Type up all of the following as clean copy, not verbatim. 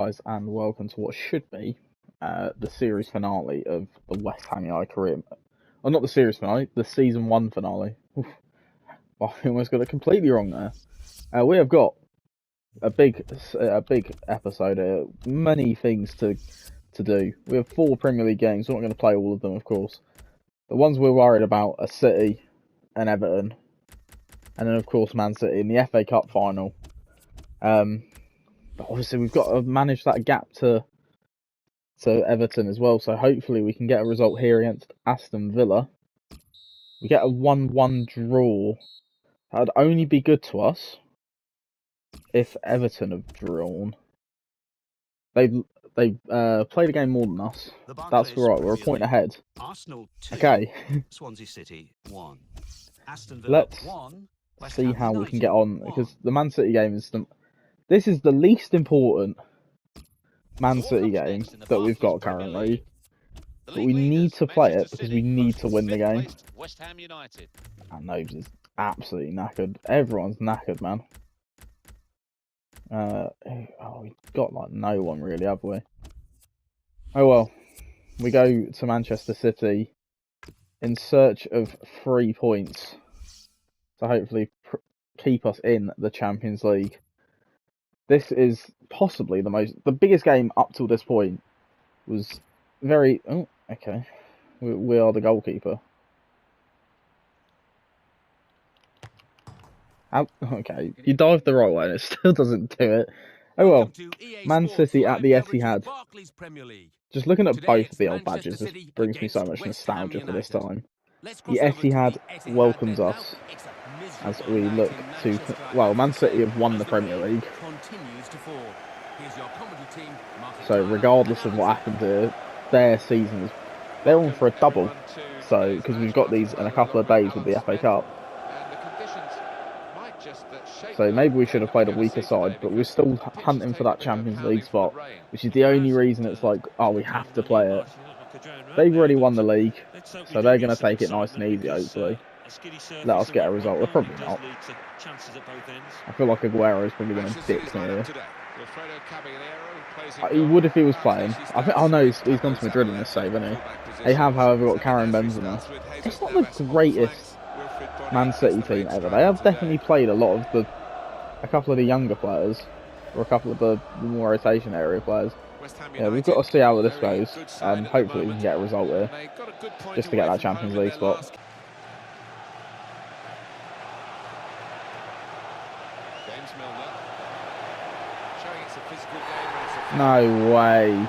Guys, and welcome to what should be the series finale of the West Ham United career. Oh, not the series finale, the season 1 finale. Oof. I almost got it completely wrong there. We have got a big episode. Many things to do. We have 4 Premier League games. We're not going to play all of them, of course. The ones we're worried about are City and Everton, and then of course Man City in the FA Cup final. But obviously we've got to manage that gap to Everton as well, so hopefully we can get a result here against Aston Villa. We get a 1-1 draw. That would only be good to us if Everton have drawn. They played a game more than us. That's right, we're a point ahead. Arsenal 2, okay. Swansea City 1. Aston Villa Let's 1, West see Ham how we United can get on, 1. because the Man City game is this is the least important Man City game that we've got currently. But we need to play it because we need to win the game. West Ham United. And Nobes is absolutely knackered. Everyone's knackered, man. We've got like no one really, have we? Oh well. We go to Manchester City in search of 3 points to hopefully keep us in the Champions League. This is possibly the biggest game up till this point. Was very... Oh, okay. We are the goalkeeper. Okay, you dived the right way and it still doesn't do it. Oh well, Man City at the Etihad. Just looking at both of the old badges, this brings me so much nostalgia for this time. The Etihad welcomes us as we look to... Well, Man City have won the Premier League. So regardless of what happened to their seasons, they're on for a double. So, because we've got these in a couple of days with the FA Cup. So maybe we should have played a weaker side, but we're still hunting for that Champions League spot, which is the only reason it's like, oh, we have to play it. They've already won the league, so they're going to take it nice and easy, hopefully. Let us get a result. They're probably not. I feel like Aguero's probably going to dick me here. He would if he was playing. I think. Oh no, he's gone to Madrid in this save, hasn't he? They have, however, got Karim Benzema. It's not the greatest Man City team ever. They have definitely played a couple of the younger players, or a couple of the more rotation area players. Yeah, we've got to see how this goes. Hopefully we can get a result here, just to get that Champions League spot. No way.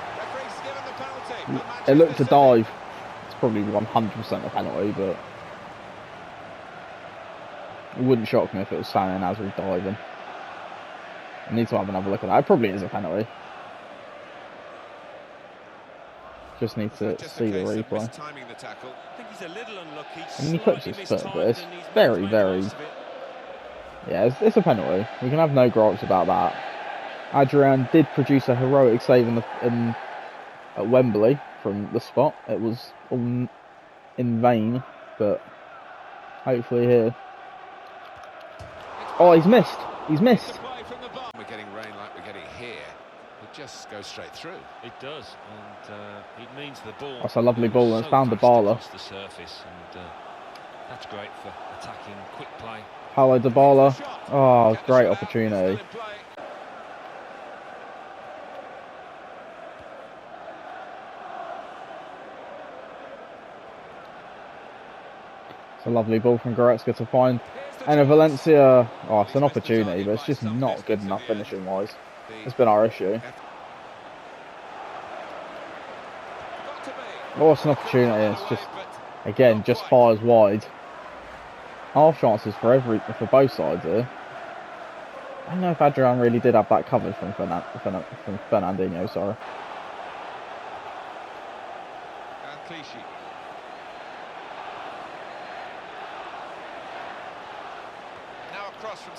It looked to dive. It's probably 100% a penalty, but it wouldn't shock me if it was San and Nasri diving. I need to have another look at that. It probably is a penalty. Just need to see the replay. I mean, he clips his foot, but it's very, very... Yeah, it's a penalty. We can have no gripes about that. Adrian did produce a heroic save at Wembley from the spot. It was all in vain, but hopefully here... Oh, he's missed! He's missed! We're getting rain like we're getting here. It just goes straight through. It does, and it means the ball. That's a lovely ball, and it's found Dybala. The surface, and that's great for attacking, quick play. Paulo Dybala. Oh, great opportunity. It's a lovely ball from Goretzka to find. And a Valencia, oh, it's an opportunity, but it's just not good enough finishing-wise. That's been our issue. Oh, it's an opportunity. It's just, again, just fires wide. Half chances for both sides here. I don't know if Adrian really did have that covered from Fernandinho, sorry.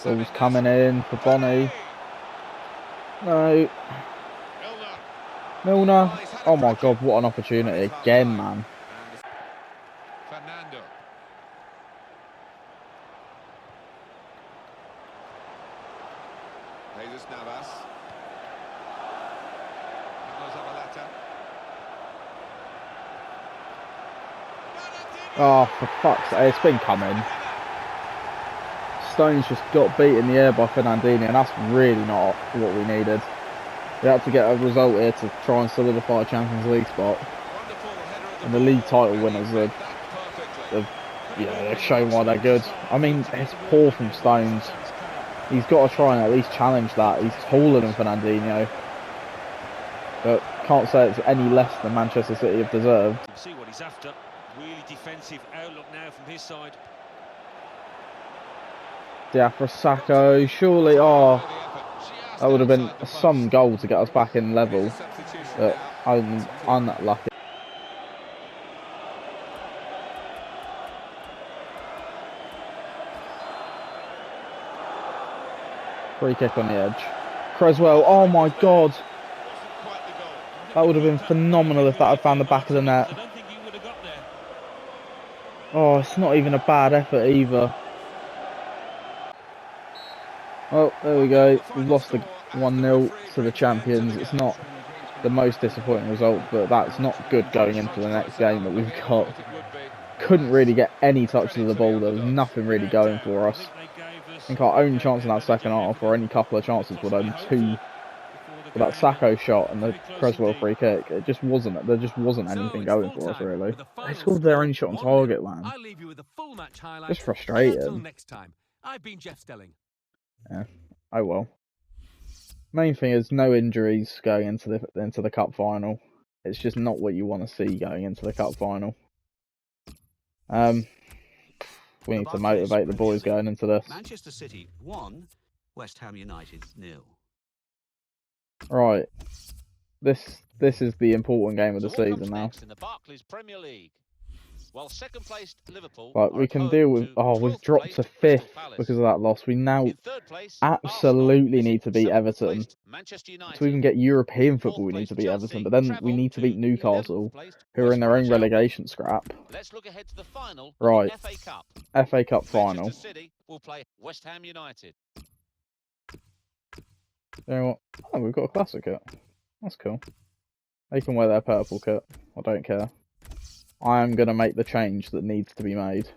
Ball's coming in for Bonnie. No. Milner. Oh my god, what an opportunity again, man. Oh, for fuck's sake, it's been coming. Stones just got beat in the air by Fernandinho, and that's really not what we needed. We had to get a result here to try and solidify a Champions League spot. And the league title winners they've shown why they're good. I mean, it's poor from Stones. He's got to try and at least challenge that. He's taller than Fernandinho. But can't say it's any less than Manchester City have deserved. See what he's after. Really defensive outlook now from his side. Diafra Sacco, surely, oh, that would have been some goal to get us back in level. But I'm unlucky. Free kick on the edge. Creswell, oh my god. That would have been phenomenal if that had found the back of the net. Oh, it's not even a bad effort either. Oh, there we go. We've lost the 1-0 to the champions. It's not the most disappointing result, but that's not good going into the next game that we've got. Couldn't really get any touches of the ball. There was nothing really going for us. I think our only chance in that second half, or any couple of chances, were only two. With that Sacco shot and the Creswell free kick, it just wasn't. There just wasn't anything going for us really. They scored their only shot on target, man. Just frustrating. I've been Jeff Stelling. Yeah. Oh well. Main thing is no injuries going into the cup final. It's just not what you want to see going into the cup final. We need to motivate the boys going into this. Manchester City 1, West Ham United 0. Right. This is the important game of the season now. In the Barclays Premier League. While second placed Liverpool. But we can deal with. Oh, we've dropped to 5th because of that loss. We now absolutely need to beat Everton. So we can get European football, we need to beat Everton. But then we need to beat Newcastle, who are in their own relegation scrap. Let's look ahead to the final. Right. FA Cup. FA Cup final. Manchester City will play West Ham United. You know what? Oh, we've got a classic kit. That's cool. They can wear their purple kit. I don't care. I am going to make the change that needs to be made.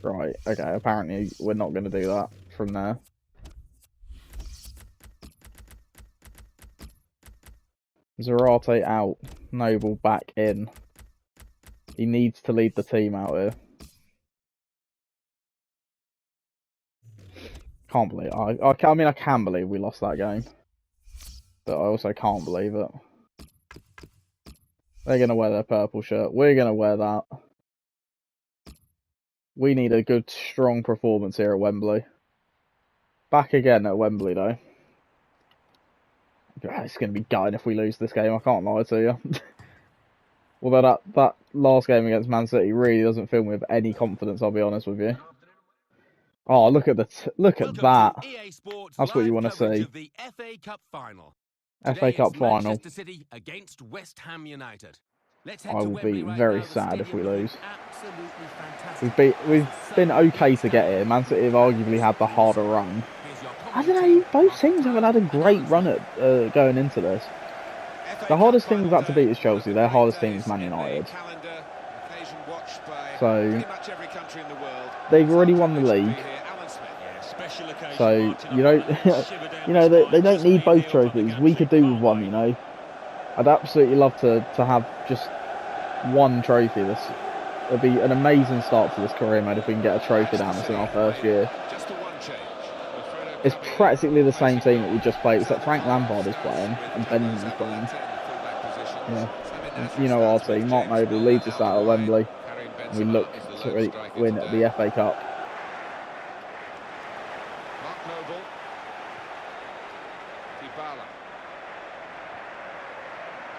Right, okay, apparently we're not going to do that from there. Zarate out, Noble back in. He needs to lead the team out here. Can't believe I mean I can believe we lost that game. But I also can't believe it. They're going to wear their purple shirt. We're going to wear that. We need a good, strong performance here at Wembley. Back again at Wembley, though. It's going to be gutting if we lose this game, I can't lie to you. Although that last game against Man City really doesn't fill me with any confidence, I'll be honest with you. Oh, look at that. That's what you want to see. The FA Cup final. FA Cup final. Manchester City against West Ham United. I will be very sad if we lose. We've been okay to get here. Man City have arguably had the harder run. I don't know, both teams haven't had a great run at going into this. The hardest team we've had to beat is Chelsea. Their hardest team is Man United. So they've already won the league. So you know, they don't need both trophies. We could do with one, you know. I'd absolutely love to have just one trophy. It'd be an amazing start to this career, mate, if we can get a trophy down us in our first year. It's practically the same team that we just played, except Frank Lampard is playing and Benjamin's playing. Yeah. You know our team. Mark Noble leads us out at Wembley. And we look to win at the FA Cup.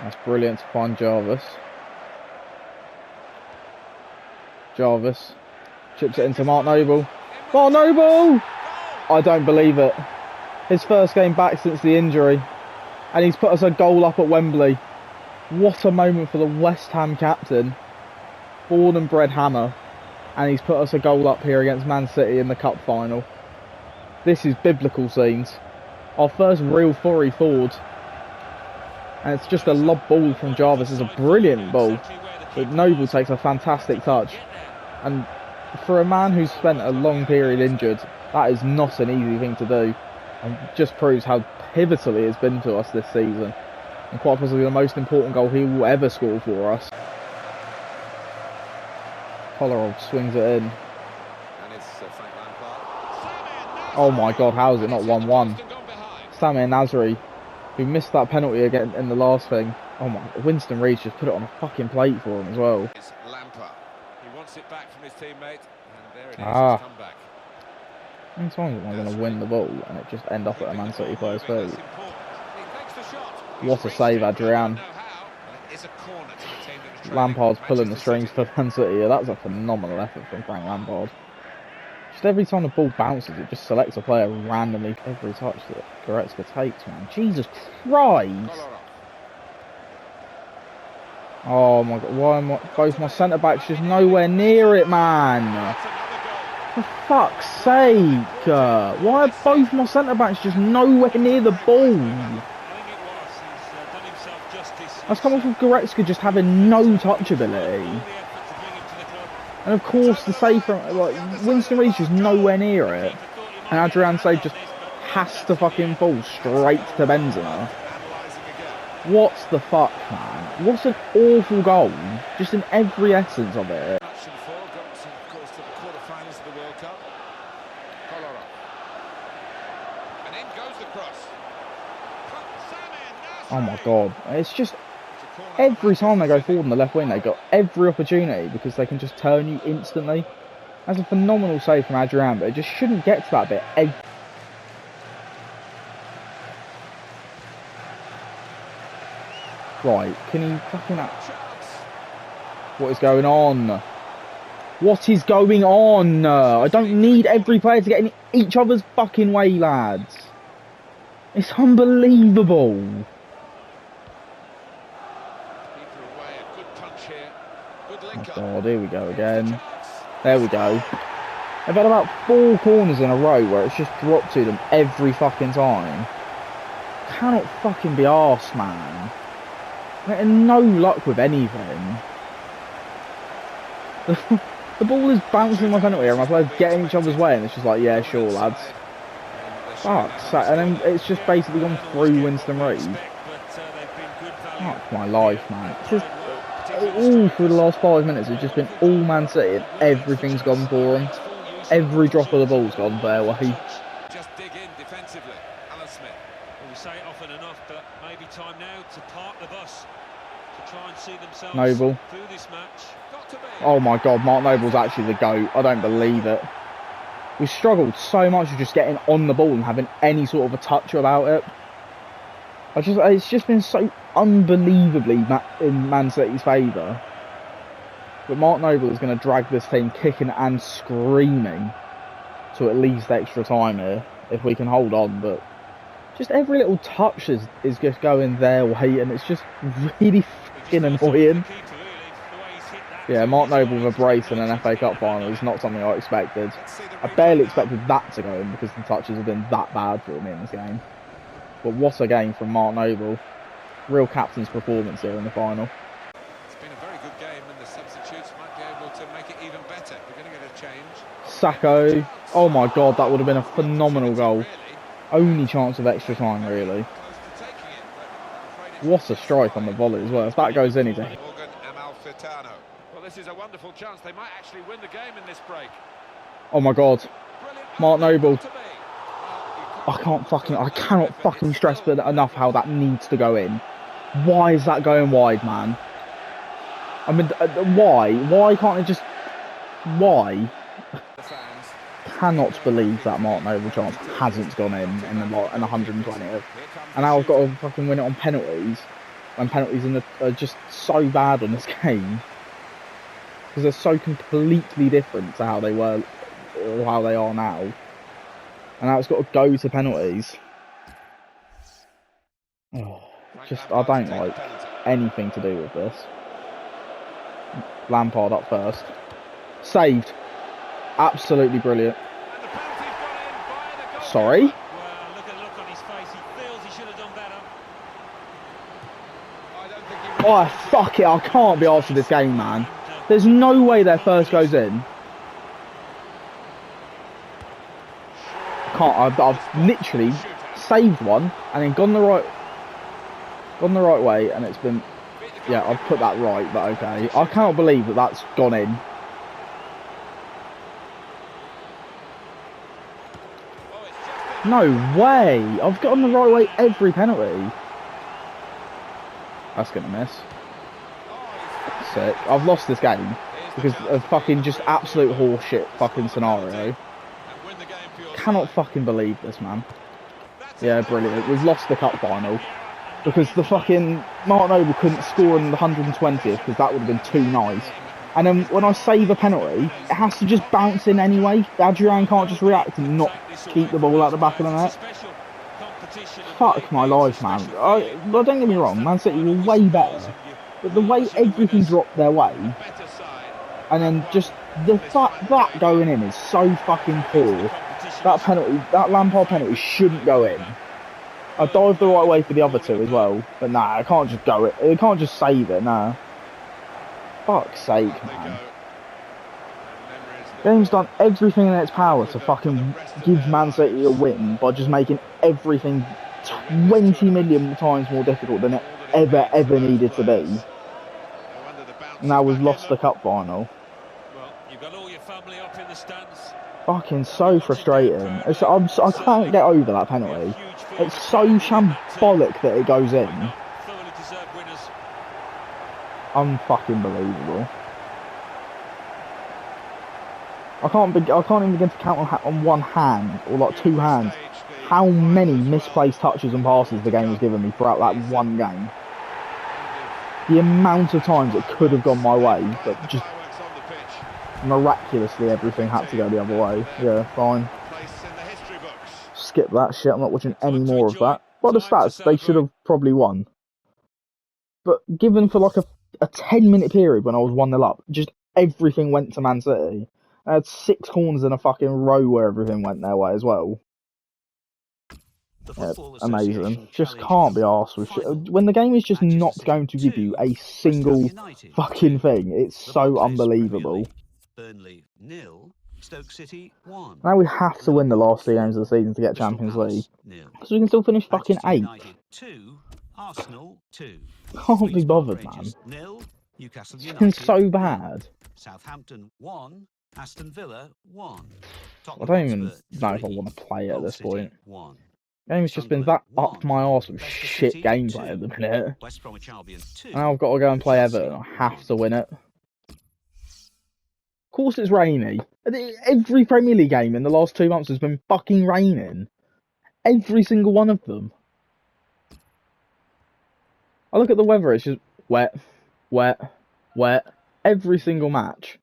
That's brilliant to find Jarvis. Jarvis chips it into Mark Noble. Mark Noble! I don't believe it. His first game back since the injury. And he's put us a goal up at Wembley. What a moment for the West Ham captain. Born and bred Hammer. And he's put us a goal up here against Man City in the cup final. This is biblical scenes. Our first real forward. And it's just a lob ball from Jarvis. It's a brilliant ball. But Noble takes a fantastic touch. And for a man who's spent a long period injured, that is not an easy thing to do. And just proves how pivotal he has been to us this season. And quite possibly the most important goal he will ever score for us. Kolarov swings it in. Oh my god, how is it not 1-1? Samir Nasri, who missed that penalty again in the last thing. Oh my, Winston Reid just put it on a fucking plate for him as well. He wants it back from his teammate, and there it is, How many times am I going to win the ball and it just end up at a Man City player's feet? What a save, Adrian. Lampard's pulling the strings for Man City. That's a phenomenal effort from Frank Lampard. Just every time the ball bounces, it just selects a player randomly. Every touch that Goretzka takes, man. Jesus Christ! Oh my god, why am I... Both my centre-backs just nowhere near it, man! For fuck's sake! Why are both my centre-backs just nowhere near the ball? That's come off of Goretzka just having no touchability. And of course, the save from Winston Reid's just nowhere near it, and Adrian's save just has to fucking fall straight to Benzema. What the fuck, man? What an awful goal, just in every essence of it. Oh my god, it's just... Every time they go forward on the left wing, they got every opportunity because they can just turn you instantly. That's a phenomenal save from Adrian, but it just shouldn't get to that bit. Right, can he fucking... What is going on? What is going on? I don't need every player to get in each other's fucking way, lads. It's unbelievable. Oh god, here we go again. There we go. They've had about 4 corners in a row where it's just dropped to them every fucking time. Cannot fucking be arsed, man. Getting no luck with anything. The ball is bouncing in my penalty area, my players getting each other's way, and it's just like, yeah, sure, lads. Fuck, and then it's just basically gone through Winston Reid. Fuck my life, man. It's just all through the last 5 minutes, it's just been all Man City, and everything's gone for them. Every drop of the ball's gone their way. Just dig in defensively, Alan Smith. Well, we say it often enough, but maybe time now to park the bus to try and see themselves Noble. through this match. Oh my god, Mark Noble's actually the GOAT. I don't believe it. We struggled so much with just getting on the ball and having any sort of a touch about it. It's just been so unbelievably in Man City's favour. But Mark Noble is going to drag this team kicking and screaming to at least extra time here, if we can hold on. But just every little touch is just going their way, and it's just really fucking annoying. Yeah, Mark Noble with a brace in an FA Cup final is not something I expected. I barely expected that to go in because the touches have been that bad for me in this game. But what a game from Mark Noble. Real captain's performance here in the final. It's been a very good game, and the substitutes might be able to make it even better. We're going to get a change. Sacco. Oh my god, that would have been a phenomenal goal. Only chance of extra time, really. What a strike on the volley as well. If that goes in, he's a... Well, this is a wonderful chance. They might actually win the game in this break. Oh my god. Mark Noble. I cannot fucking stress enough how that needs to go in. Why is that going wide, man? I mean, why? Why can't it just... Why? Cannot believe that Mark Noble chance hasn't gone in the 120th. And now I've got to fucking win it on penalties. When penalties are just so bad on this game. Because they're so completely different to how they were, or how they are now. And now it's got to go to penalties. Oh, I don't like anything to do with this. Lampard up first. Saved. Absolutely brilliant. Sorry? Well, look on his face. He feels he should have done better. I don't think he Oh, fuck it. I can't be arsed with this game, man. There's no way their first goes in. I can't. I've literally saved one and then gone the right way, and it's been... Yeah, I've put that right, but okay. I cannot believe that that's gone in. No way! I've gotten the right way every penalty. That's gonna miss. Sick. I've lost this game because of fucking just absolute horseshit fucking scenario. Cannot fucking believe this, man. Yeah, brilliant. We've lost the cup final because the fucking Martin Noble couldn't score in the 120th because that would have been too nice. And then when I save a penalty, it has to just bounce in anyway. Adrian can't just react and not keep the ball at the back of the net. Fuck my life, man. Don't get me wrong, Man City were way better. But the way everything dropped their way, and then just the fact that going in is so fucking poor. That penalty, that Lampard penalty shouldn't go in. I dived the right way for the other two as well, but nah, I can't just go it. I can't just save it, nah. Fuck's sake, man. Game's done everything in its power to fucking give Man City a win by just making everything 20 million times more difficult than it ever needed to be. Now we've lost the cup final. Well, you've got all your family up in the stands. Fucking so frustrating. I can't get over that penalty. It's so shambolic that it goes in. Thoroughly deserved winners. Unfucking believable. I can't even begin to count on one hand, or like two hands, how many misplaced touches and passes the game has given me throughout that one game. The amount of times it could have gone my way, but just miraculously everything had to go the other way. Yeah, fine. Skip that shit, I'm not watching any more of that. By the stats, they should have probably won. But given for like a 10-minute period when I was 1-0 up, just everything went to Man City. I had 6 corners in a fucking row where everything went their way as well. Yeah, amazing. Just can't be arsed with shit. When the game is just not going to give you a single fucking thing, it's so unbelievable. Burnley 0, Stoke City 1. Now we have to win the last 2 games of the season to get Champions League. Because we can still finish fucking 8th. 2, Arsenal 2. Can't be bothered, man. 0, Newcastle It's been United so bad. Southampton 1, Aston Villa 1. I don't even know if I want to play it at this point. Game's just been that up my arse with shit gameplay at the minute. West Bromwich Albion 2. Now I've got to go and play Everton. I have to win it. Of course it's rainy. Every Premier League game in the last 2 months has been fucking raining. Every single one of them. I look at the weather, it's just wet, wet, wet. Every single match.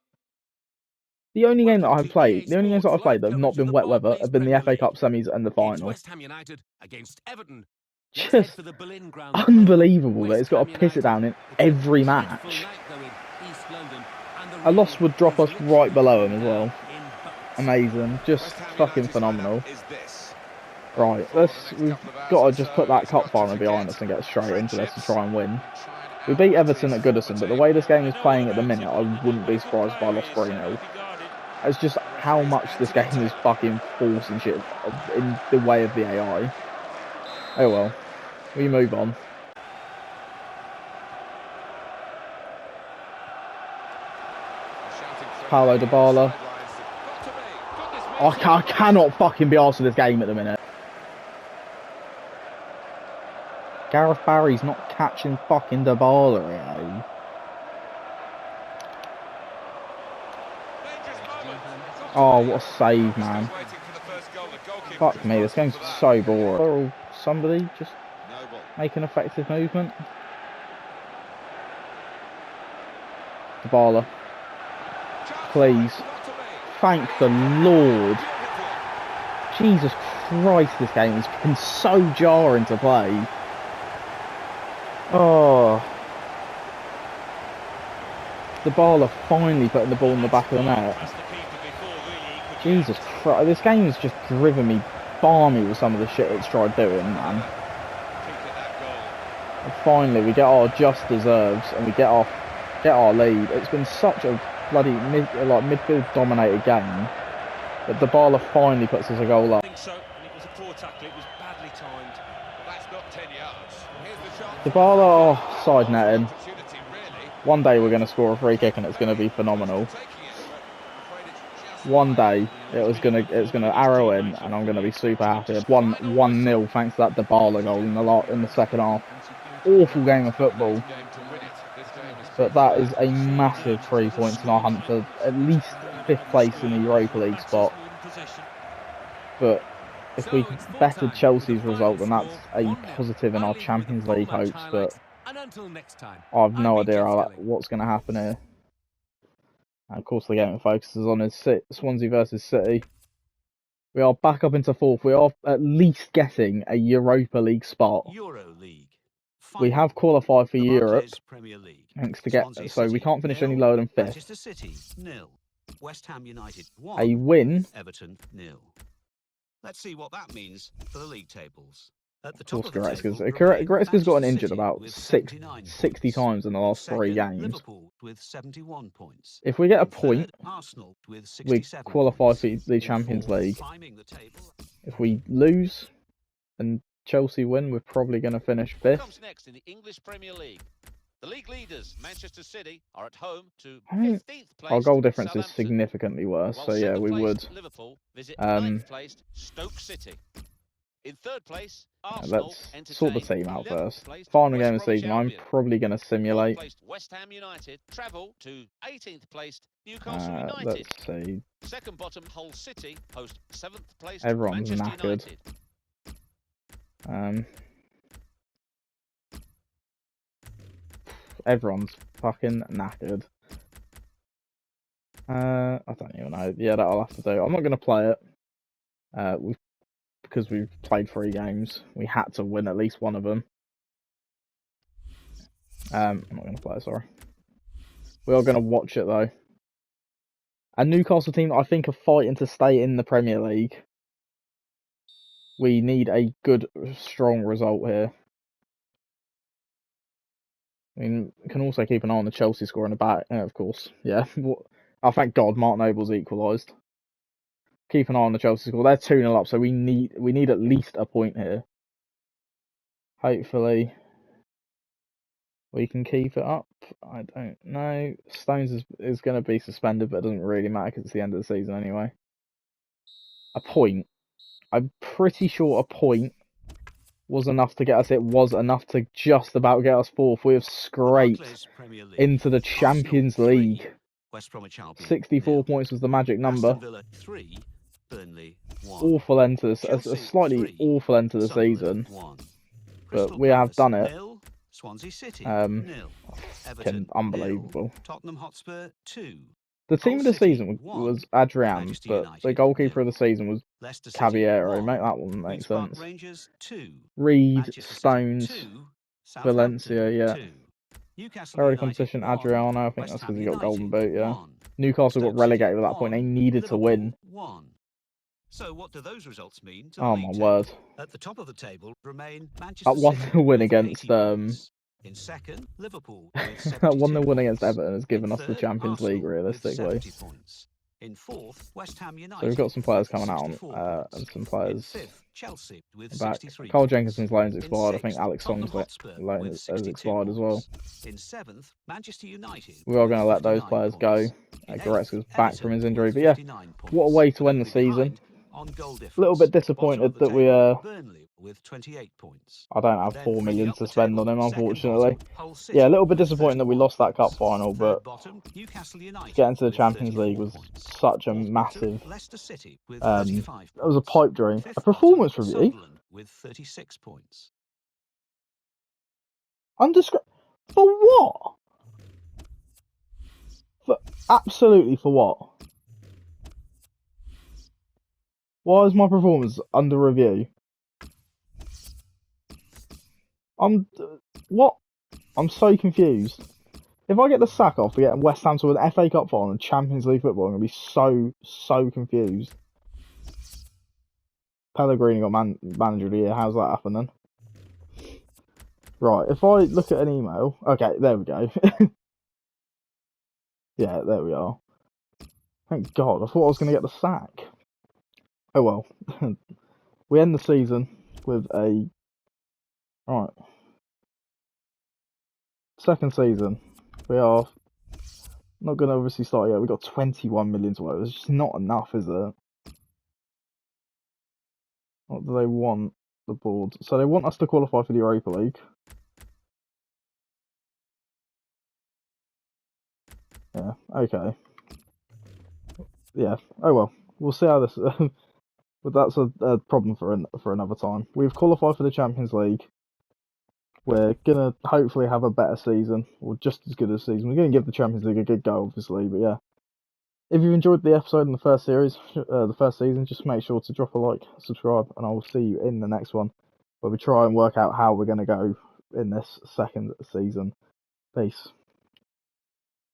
The only game that I've played, the only games that I've played that have not been wet weather have been the FA Cup semis and the final. West Ham United against Everton. Just unbelievable that it's got to piss it down in every match. A loss would drop us right below him as well. Amazing, just fucking phenomenal. Right, we've got to just put that cup final behind us and get straight into this to try and win. We beat Everton at Goodison, but the way this game is playing at the minute, I wouldn't be surprised if I lost 3-0. It's just how much this game is fucking forcing shit in the way of the AI. Oh well, we move on. Paulo Dybala. I cannot fucking be arsed with this game at the minute. Gareth Barry's not catching fucking Dybala, eh? Oh, what a save, man. Fuck me, this game's so boring. Or somebody just make an effective movement. Dybala. Please. Thank the Lord. Jesus Christ, this game has been so jarring to play. Oh. Dybala finally putting the ball in the back of the net. Jesus Christ, this game has just driven me balmy with some of the shit it's tried doing, man. And finally, we get our just deserves and we get our lead. It's been such a bloody midfield dominated game, but Dybala finally puts us a goal up. I think so, and it was a poor tackle. It was badly timed. Well, that's not 10 yards. Here's the chance. Dybala, side netting. Opportunity, really. One day we're going to score a free kick and it's going to be phenomenal. Taking it, but I'm afraid it's just One wide. day it's gonna arrow in and I'm gonna be super happy. 1-0 thanks to that Dybala goal in the second half. Awful game of football, Game to win it. This game is but that is a massive 3 points in our hunt for at least 5th place in the Europa League spot. But if we bettered Chelsea's result, then that's a positive in our Champions League hopes. But And until next time, I've no I've been idea Jeff Kelly. what's going to happen here. And of course, the game focuses on is Swansea versus City. We are back up into 4th. We are at least getting a Europa League spot. Euro League. We have qualified for The Europe, Barclays Premier League. thanks to Swansea so we City, can't finish any 0. lower than 5th. Manchester City 0. West Ham United 1. A win, Everton 0. Let's see what that means for the league tables. At the of top course, of the Goretzka's. table, Goretzka's gotten Manchester injured City about with 60 79 times in the last 3 Second, games. Liverpool with 71 points. If we get a In point, third, Arsenal with we 67 qualify points. for the In Champions fourth, League. climbing the table. If we lose and Chelsea win, we're probably going to finish 5th. Comes next in the English Premier League. The league leaders, Manchester City, are at home to I think 15th place. Our goal difference is Southampton, significantly worse, while so yeah, we would. second-placed Liverpool visit 9th placed Stoke City. In third place, Arsenal Let's sort the entertain team out 11th first. placed Final West game of the Bromwich season, I'm Albion. probably going to simulate. 4th placed West Ham United travel to 18th placed Newcastle United. Let's see. Second bottom, Hull City host 7th placed Everyone's Manchester knackered. United. Everyone's fucking knackered. I don't even know. Yeah, that'll have to do. I'm not going to play it. Because we've played 3 games. We had to win at least one of them. I'm not going to play it, sorry. We are going to watch it, though. A Newcastle team, I think, are fighting to stay in the Premier League. We need a good, strong result here. I mean, we can also keep an eye on the Chelsea score in the back, of course. Yeah. Oh, thank God, Mark Noble's equalised. Keep an eye on the Chelsea score. They're 2-0 up, so we need at least a point here. Hopefully, we can keep it up. I don't know. Stones is going to be suspended, but it doesn't really matter because it's the end of the season anyway. A point. I'm pretty sure a point was enough to get us. It was enough to just about get us 4th. We have scraped into the Champions League. West Bromwich Albion 64 0. points was the magic number. Aston Villa 3. Burnley 1. Awful end to a Chelsea, slightly 3. awful end to the Sunderland, season, 1. but Crystal we have Palace, done it. 0. Swansea City 0. Fucking unbelievable. 0. Tottenham Hotspur 2. The team of the City, season 1. was Adrian, Manchester but United, the goalkeeper 0. of the season was Leicester City, Caballero. 1. Mate, that one makes Queen's Park sense. Rangers 2. Reed, Manchester City, Stones, 2. Valencia, yeah. 2. Newcastle Early United, competition, 1. Adriano. I think West that's Ham because he got Golden United, Boot, yeah. 1. Newcastle Stoke got relegated City, at that point. They 1. needed to win. Liverpool, 1. So what do those results mean to Oh the my league word. table? At the top of the table remain Manchester That 1-0 City win with against 80 points. In second, Liverpool with 72 that 1-0 win against points. Everton has given In us the third, Champions League Arsenal with realistically. 70 points. In fourth, West Ham United. So we've got some players coming out 64 and points. some In players fifth, Chelsea with back. 63 Carl points. Jenkinson's loan's In expired. I think sixth, Alex Tottenham Song's Hotspur loan with has 62 expired as well. points. In seventh, Manchester United. We are with going to let those 59 players points. go. In Goretzka's eighth, back Everton from his injury. with But yeah, 59 what a points. way to end the Closely season. behind on goal difference. A little bit Bottom disappointed of the that we table, Burnley with 28 points. I don't have Then 4 million moving up to the spend on table, him, second unfortunately. bottom, Hull City Yeah, a little bit with disappointing that we 31 lost that cup points. final, Third but bottom, Newcastle United getting to the with Champions 34 League was points. such a Fourth massive. bottom, Leicester City with That 35 was a points. pipe dream. Fifth A performance bottom, review. Sunderland with 36 points. For what? Absolutely for what? Why is my performance under review? What? I'm so confused. If I get the sack off for getting West Ham to an FA Cup final and Champions League football, I'm going to be so confused. Pellegrini got manager of the year. How's that happening? Right, if I look at an email... Okay, there we go. Yeah, there we are. Thank God, I thought I was going to get the sack. Oh well. We end the season with a... Right. Second season. We are not going to obviously start yet. We've got 21 million to work. It's just not enough, is it? What do they want, the board? So they want us to qualify for the Europa League. Yeah, okay. Yeah, oh well. We'll see how this... but that's a problem for another time. We've qualified for the Champions League. We're going to hopefully have a better season, or just as good a season. We're going to give the Champions League a good go, obviously, but yeah. If you've enjoyed the episode in the first series, the first season, just make sure to drop a like, subscribe, and I will see you in the next one, where we try and work out how we're going to go in this second season. Peace.